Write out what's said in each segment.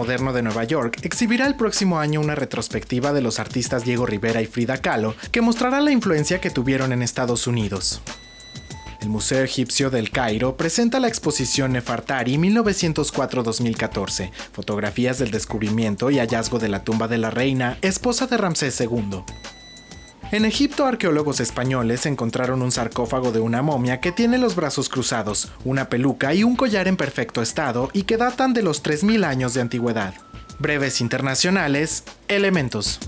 Moderno de Nueva York exhibirá el próximo año una retrospectiva de los artistas Diego Rivera y Frida Kahlo que mostrará la influencia que tuvieron en Estados Unidos. El Museo Egipcio del Cairo presenta la exposición Nefertari 1904-2014, fotografías del descubrimiento y hallazgo de la tumba de la reina, esposa de Ramsés II. En Egipto, arqueólogos españoles encontraron un sarcófago de una momia que tiene los brazos cruzados, una peluca y un collar en perfecto estado y que datan de los 3000 años de antigüedad. Breves internacionales, elementos.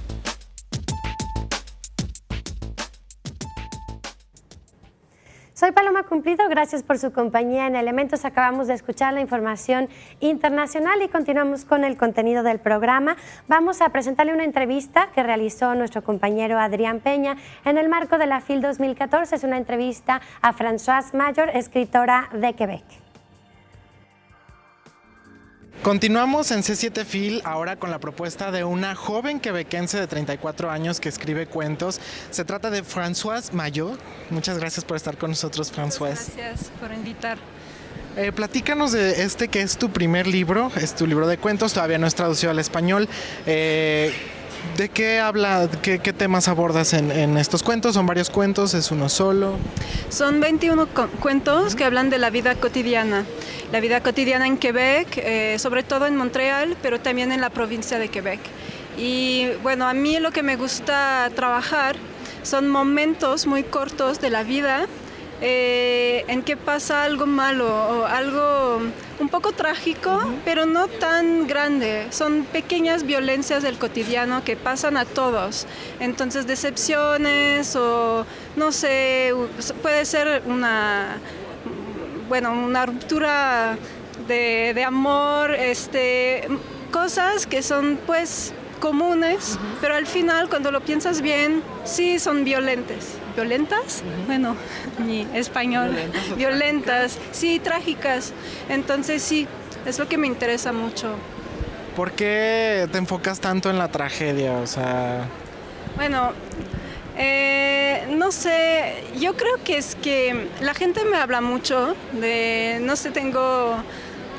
Soy Paloma Cumplido, gracias por su compañía en Elementos. Acabamos de escuchar la información internacional y continuamos con el contenido del programa. Vamos a presentarle una entrevista que realizó nuestro compañero Adrián Peña en el marco de la FIL 2014. Es una entrevista a Françoise Mayor, escritora de Quebec. Continuamos en C7 FIL ahora con la propuesta de una joven quebequense de 34 años que escribe cuentos. Se trata de Françoise Mayor. Muchas gracias por estar con nosotros, Françoise. Gracias por invitar. Platícanos de este que es tu primer libro, es tu libro de cuentos, todavía no es traducido al español. ¿De qué habla, qué temas abordas en estos cuentos? ¿Son varios cuentos? ¿Es uno solo? Son 21 cuentos que hablan de la vida cotidiana. La vida cotidiana en Quebec, sobre todo en Montreal, pero también en la provincia de Quebec. Y bueno, a mí lo que me gusta trabajar son momentos muy cortos de la vida en que pasa algo malo o algo un poco trágico, pero no tan grande. Son pequeñas violencias del cotidiano que pasan a todos. Entonces, decepciones o no sé, puede ser una ruptura de amor, cosas que son pues comunes, pero al final cuando lo piensas bien, sí son violentas. ¿Violentas? Bueno, mi español. Violentas, sí, trágicas. Entonces sí, es lo que me interesa mucho. ¿Por qué te enfocas tanto en la tragedia? O sea... Bueno, no sé, yo creo que es que la gente me habla mucho de, no sé, tengo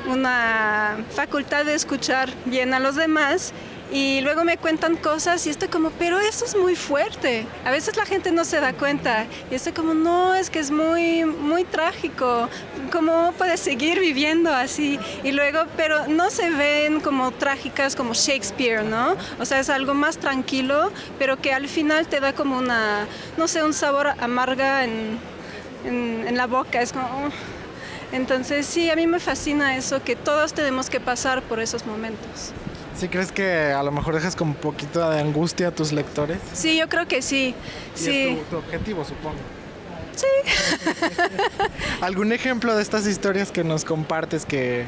una facultad de escuchar bien a los demás y luego me cuentan cosas y estoy como, pero eso es muy fuerte. A veces la gente no se da cuenta y estoy como, no, es que es muy, muy trágico. ¿Cómo puedes seguir viviendo así? Y luego, pero no se ven como trágicas como Shakespeare, ¿no? O sea, es algo más tranquilo, pero que al final te da como una, no sé, un sabor amarga en la boca. Es como... Entonces, sí, a mí me fascina eso, que todos tenemos que pasar por esos momentos. ¿Sí crees que a lo mejor dejas como un poquito de angustia a tus lectores? Sí, yo creo que sí. Y sí. Es tu objetivo, supongo. Sí. ¿Algún ejemplo de estas historias que nos compartes que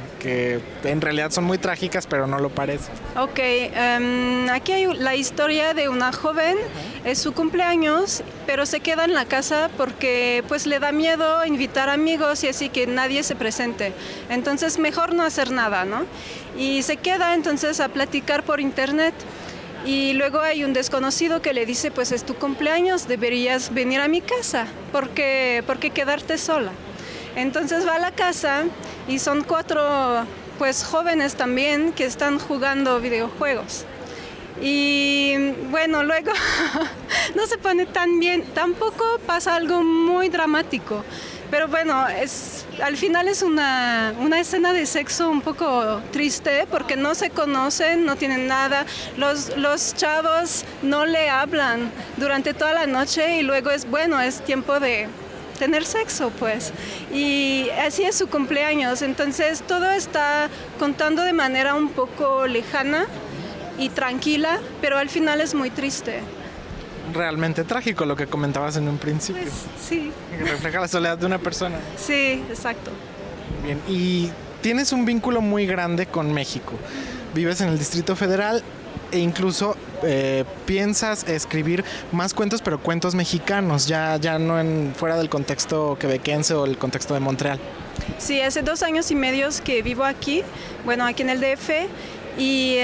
en realidad son muy trágicas, pero no lo parecen? Ok, aquí hay la historia de una joven, es su cumpleaños, pero se queda en la casa porque pues le da miedo invitar amigos y así que nadie se presente. Entonces mejor no hacer nada, ¿no? Y se queda entonces a platicar por internet. Y luego hay un desconocido que le dice, pues es tu cumpleaños, deberías venir a mi casa, ¿por qué quedarte sola? Entonces va a la casa y son 4 pues jóvenes también que están jugando videojuegos. Y bueno, luego no se pone tan bien, tampoco pasa algo muy dramático. Pero bueno, al final es una escena de sexo un poco triste porque no se conocen, no tienen nada. Los chavos no le hablan durante toda la noche y luego es tiempo de tener sexo, pues. Y así es su cumpleaños. Entonces todo está contando de manera un poco lejana y tranquila, pero al final es muy triste. Realmente trágico lo que comentabas en un principio. Pues, sí. Que refleja la soledad de una persona. Sí, exacto. Bien, y tienes un vínculo muy grande con México. Vives en el Distrito Federal e incluso piensas escribir más cuentos, pero cuentos mexicanos, ya no fuera del contexto quebequense o el contexto de Montreal. Sí, hace 2 años y medio que vivo aquí, aquí en el DF, y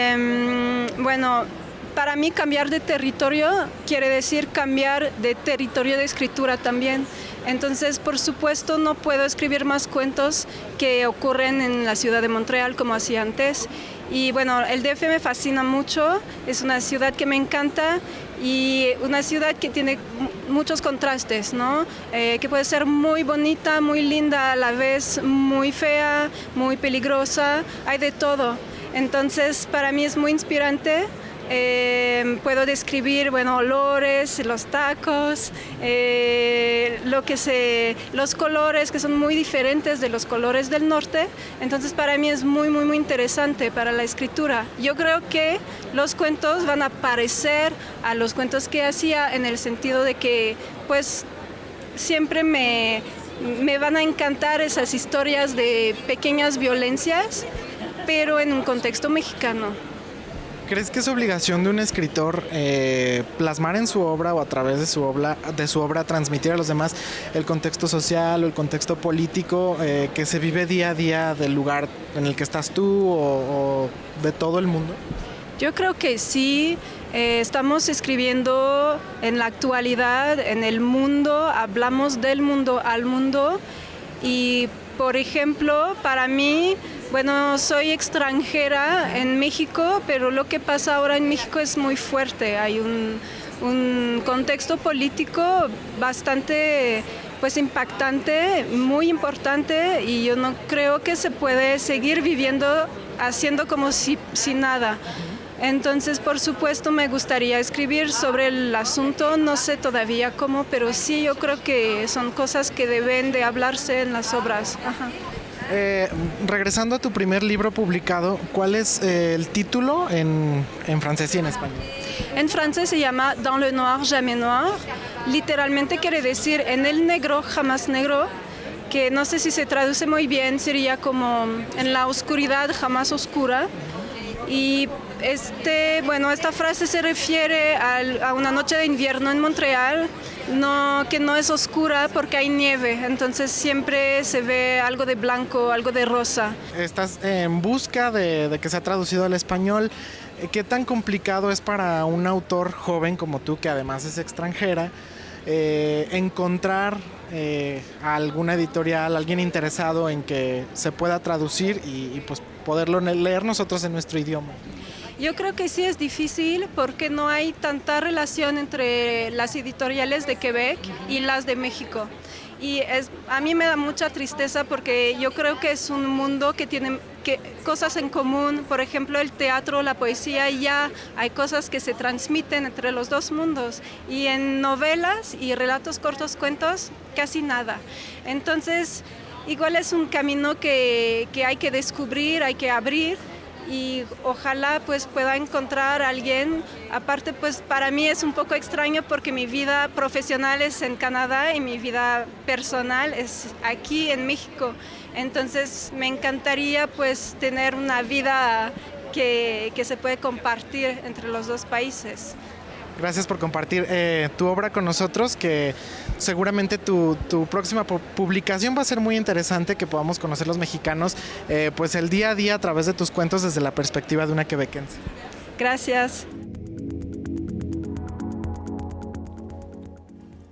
para mí cambiar de territorio quiere decir cambiar de territorio de escritura también. Entonces, por supuesto, no puedo escribir más cuentos que ocurren en la ciudad de Montreal como hacía antes. Y bueno, el DF me fascina mucho, es una ciudad que me encanta y una ciudad que tiene muchos contrastes, ¿no? Que puede ser muy bonita, muy linda, a la vez muy fea, muy peligrosa, hay de todo. Entonces, para mí es muy inspirante. Puedo describir, bueno, olores, los tacos, los colores que son muy diferentes de los colores del norte. Entonces para mí es muy interesante para la escritura. Yo creo que los cuentos van a parecer a los cuentos que hacía, en el sentido de que pues siempre me van a encantar esas historias de pequeñas violencias, pero en un contexto mexicano. ¿Crees que es obligación de un escritor plasmar en su obra o a través de su obra transmitir a los demás el contexto social o el contexto político que se vive día a día del lugar en el que estás tú o de todo el mundo? Yo creo que sí. Estamos escribiendo en la actualidad, en el mundo, hablamos del mundo al mundo y, por ejemplo, para mí, bueno, soy extranjera en México, pero lo que pasa ahora en México es muy fuerte. Hay un contexto político bastante pues impactante, muy importante, y yo no creo que se puede seguir viviendo haciendo como si nada. Entonces, por supuesto, me gustaría escribir sobre el asunto, no sé todavía cómo, pero sí, yo creo que son cosas que deben de hablarse en las obras. Ajá. Regresando a tu primer libro publicado, ¿cuál es el título en francés y en español? En francés se llama Dans le noir, jamais noir. Literalmente quiere decir en el negro, jamás negro, que no sé si se traduce muy bien, sería como en la oscuridad, jamás oscura. Y esta frase se refiere a una noche de invierno en Montreal, que no es oscura porque hay nieve, entonces siempre se ve algo de blanco, algo de rosa. Estás en busca de que sea traducido al español. ¿Qué tan complicado es para un autor joven como tú, que además es extranjera, encontrar a alguna editorial, alguien interesado en que se pueda traducir y pues poderlo leer nosotros en nuestro idioma? Yo creo que sí es difícil porque no hay tanta relación entre las editoriales de Quebec y las de México. Y a mí me da mucha tristeza porque yo creo que es un mundo que tiene cosas en común. Por ejemplo, el teatro, la poesía, ya hay cosas que se transmiten entre los dos mundos. Y en novelas y relatos cortos, cuentos, casi nada. Entonces, igual es un camino que hay que descubrir, hay que abrir. Y ojalá pues pueda encontrar a alguien. Aparte, pues para mí es un poco extraño porque mi vida profesional es en Canadá y mi vida personal es aquí en México. Entonces me encantaría pues tener una vida que se puede compartir entre los dos países. Gracias por compartir tu obra con nosotros, que seguramente tu próxima publicación va a ser muy interesante, que podamos conocer los mexicanos pues el día a día a través de tus cuentos desde la perspectiva de una quebequense. Gracias.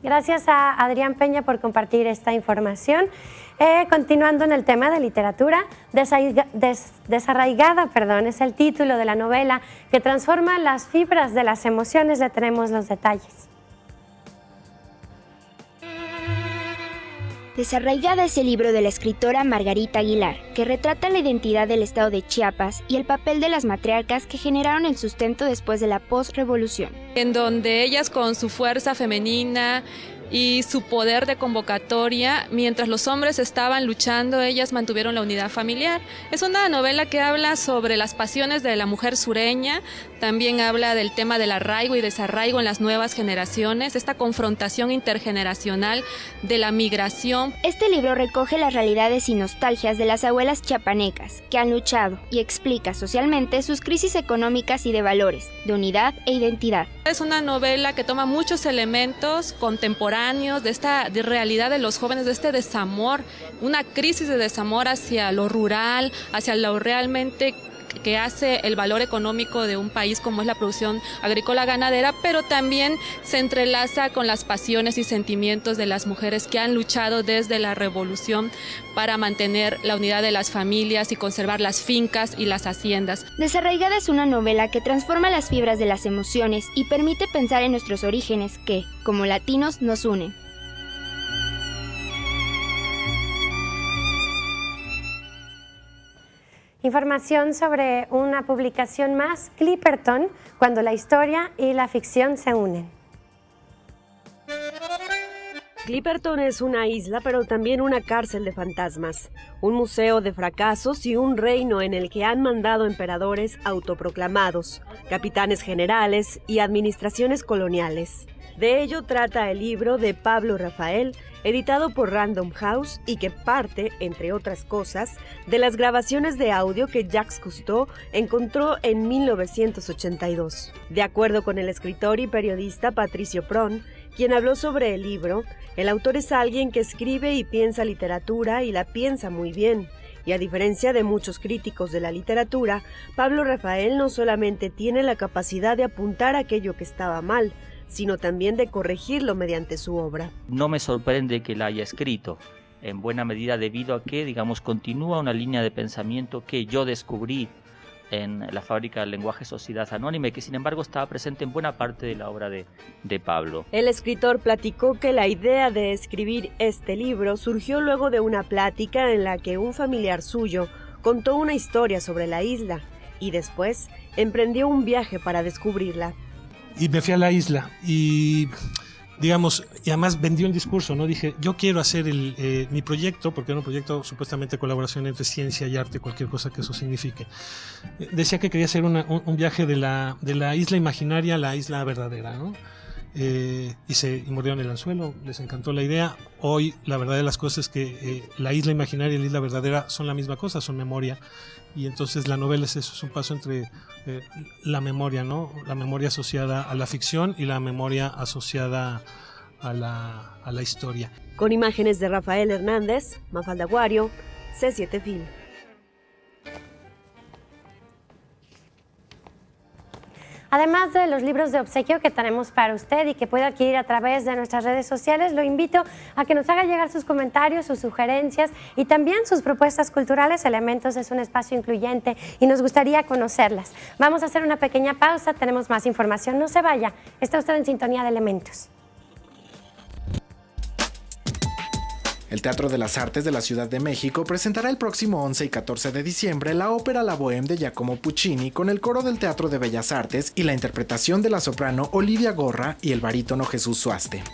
Gracias a Adrián Peña por compartir esta información. Continuando en el tema de literatura, Desarraigada, es el título de la novela que transforma las fibras de las emociones. Le tenemos los detalles. Desarraigada es el libro de la escritora Margarita Aguilar, que retrata la identidad del estado de Chiapas y el papel de las matriarcas que generaron el sustento después de la postrevolución. En donde ellas, con su fuerza femenina y su poder de convocatoria, mientras los hombres estaban luchando, ellas mantuvieron la unidad familiar. Es una novela que habla sobre las pasiones de la mujer sureña, también habla del tema del arraigo y desarraigo en las nuevas generaciones, esta confrontación intergeneracional de la migración. Este libro recoge las realidades y nostalgias de las abuelas chiapanecas que han luchado y explica socialmente sus crisis económicas y de valores, de unidad e identidad. Es una novela que toma muchos elementos contemporáneos de esta realidad de los jóvenes, de este desamor, una crisis de desamor hacia lo rural, hacia lo realmente que hace el valor económico de un país como es la producción agrícola ganadera, pero también se entrelaza con las pasiones y sentimientos de las mujeres que han luchado desde la revolución para mantener la unidad de las familias y conservar las fincas y las haciendas. Desarraigada es una novela que transforma las fibras de las emociones y permite pensar en nuestros orígenes que, como latinos, nos unen. Información sobre una publicación más, Clipperton, cuando la historia y la ficción se unen. Clipperton es una isla, pero también una cárcel de fantasmas, un museo de fracasos y un reino en el que han mandado emperadores autoproclamados, capitanes generales y administraciones coloniales. De ello trata el libro de Pablo Rafael, editado por Random House y que parte, entre otras cosas, de las grabaciones de audio que Jacques Cousteau encontró en 1982. De acuerdo con el escritor y periodista Patricio Pron, quien habló sobre el libro, el autor es alguien que escribe y piensa literatura y la piensa muy bien. Y a diferencia de muchos críticos de la literatura, Pablo Rafael no solamente tiene la capacidad de apuntar aquello que estaba mal, sino también de corregirlo mediante su obra. No me sorprende que la haya escrito, en buena medida debido a que, digamos, continúa una línea de pensamiento que yo descubrí en la Fábrica del Lenguaje Sociedad Anónima y que sin embargo estaba presente en buena parte de la obra de Pablo. El escritor platicó que la idea de escribir este libro surgió luego de una plática en la que un familiar suyo contó una historia sobre la isla y después emprendió un viaje para descubrirla. Y me fui a la isla y, digamos, y además vendí un discurso, ¿no? Dije, yo quiero hacer mi proyecto, porque era un proyecto supuestamente de colaboración entre ciencia y arte, cualquier cosa que eso signifique. Decía que quería hacer un viaje de la isla imaginaria a la isla verdadera, ¿no? Y mordieron el anzuelo, les encantó la idea. Hoy la verdad de las cosas es que la isla imaginaria y la isla verdadera son la misma cosa, son memoria. Y entonces la novela es eso, es un paso entre la memoria, ¿no? La memoria asociada a la ficción y la memoria asociada a la historia. Con imágenes de Rafael Hernández, Mafalda Guario, C7 Film. Además de los libros de obsequio que tenemos para usted y que puede adquirir a través de nuestras redes sociales, lo invito a que nos haga llegar sus comentarios, sus sugerencias y también sus propuestas culturales. Elementos es un espacio incluyente y nos gustaría conocerlas. Vamos a hacer una pequeña pausa, tenemos más información. No se vaya, está usted en sintonía de Elementos. El Teatro de las Artes de la Ciudad de México presentará el próximo 11 y 14 de diciembre la ópera La Bohème de Giacomo Puccini con el coro del Teatro de Bellas Artes y la interpretación de la soprano Olivia Gorra y el barítono Jesús Suaste.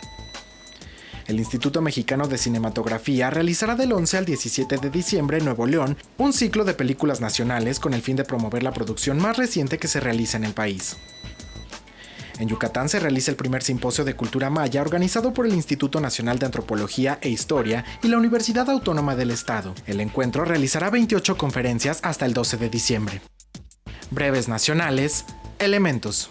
El Instituto Mexicano de Cinematografía realizará del 11 al 17 de diciembre en Nuevo León un ciclo de películas nacionales con el fin de promover la producción más reciente que se realiza en el país. En Yucatán se realiza el primer simposio de cultura maya organizado por el Instituto Nacional de Antropología e Historia y la Universidad Autónoma del Estado. El encuentro realizará 28 conferencias hasta el 12 de diciembre. Breves nacionales, Elementos.